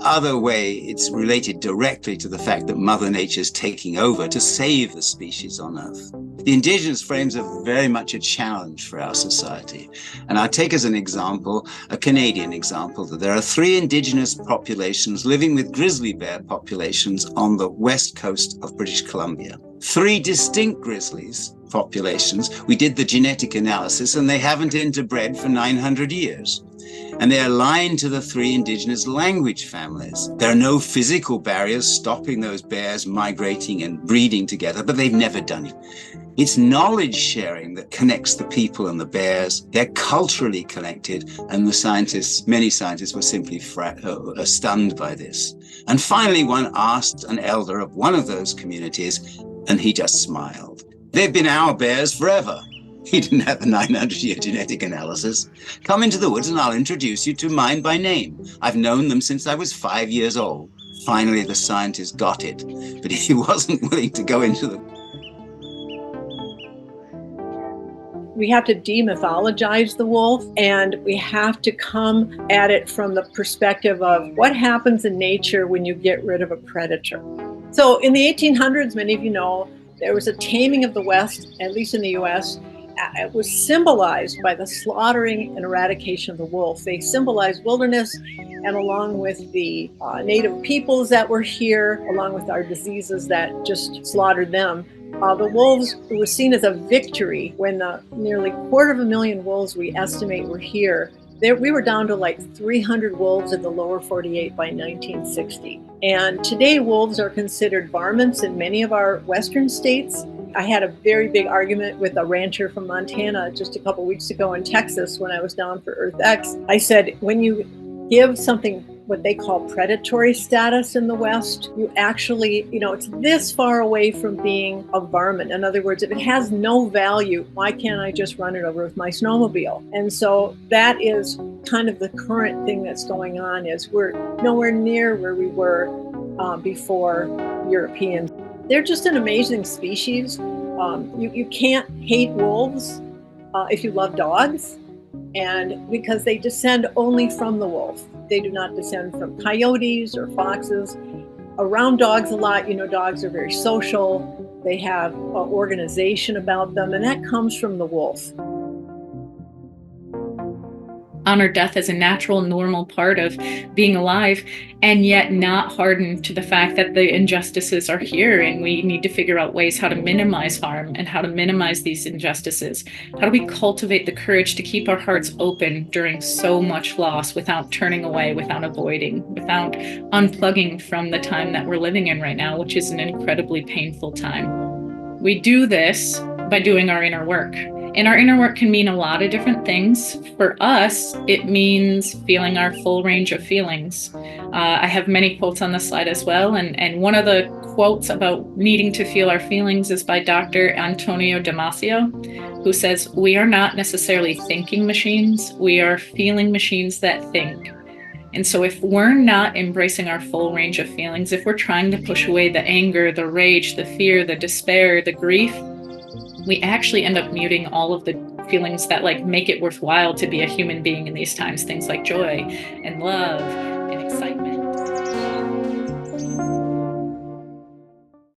other way, it's related directly to the fact that Mother Nature's taking over to save the species on Earth. The indigenous frames are very much a challenge for our society. And I'll take as an example, a Canadian example, that there are 3 indigenous populations living with grizzly bear populations on the west coast of British Columbia. 3 distinct grizzlies populations. We did the genetic analysis and they haven't interbred for 900 years. And they are aligned to the 3 indigenous language families. There are no physical barriers stopping those bears migrating and breeding together, but they've never done it. It's knowledge sharing that connects the people and the bears. They're culturally connected, and the scientists, many scientists were simply stunned by this. And finally, one asked an elder of one of those communities, and he just smiled. They've been our bears forever. He didn't have the 900-year genetic analysis. Come into the woods and I'll introduce you to mine by name. I've known them since I was 5 years old. Finally, the scientist got it, but he wasn't willing to go into the... We have to demythologize the wolf, and we have to come at it from the perspective of what happens in nature when you get rid of a predator. So in the 1800s, many of you know, there was a taming of the West, at least in the US. It was symbolized by the slaughtering and eradication of the wolf. They symbolized wilderness, and along with the native peoples that were here, along with our diseases that just slaughtered them, the wolves was seen as a victory when the nearly 250,000 wolves we estimate were here. We were down to like 300 wolves in the lower 48 by 1960. And today wolves are considered varmints in many of our western states. I had a very big argument with a rancher from Montana just a couple weeks ago in Texas when I was down for EarthX. I said, when you give something what they call predatory status in the West, you actually, it's this far away from being a varmint. In other words, if it has no value, why can't I just run it over with my snowmobile? And so that is kind of the current thing that's going on, is we're nowhere near where we were before Europeans. They're just an amazing species. You can't hate wolves if you love dogs, and because they descend only from the wolf. They do not descend from coyotes or foxes. Around dogs a lot, dogs are very social. They have organization about them, and that comes from the wolf. Honor death as a natural, normal part of being alive, and yet not hardened to the fact that the injustices are here, and we need to figure out ways how to minimize harm and how to minimize these injustices. How do we cultivate the courage to keep our hearts open during so much loss without turning away, without avoiding, without unplugging from the time that we're living in right now, which is an incredibly painful time? We do this by doing our inner work. And our inner work can mean a lot of different things. For us, it means feeling our full range of feelings. I have many quotes on the slide as well. And one of the quotes about needing to feel our feelings is by Dr. Antonio Damasio, who says, "We are not necessarily thinking machines. We are feeling machines that think." And so if we're not embracing our full range of feelings, if we're trying to push away the anger, the rage, the fear, the despair, the grief, we actually end up muting all of the feelings that make it worthwhile to be a human being in these times, things like joy and love and excitement.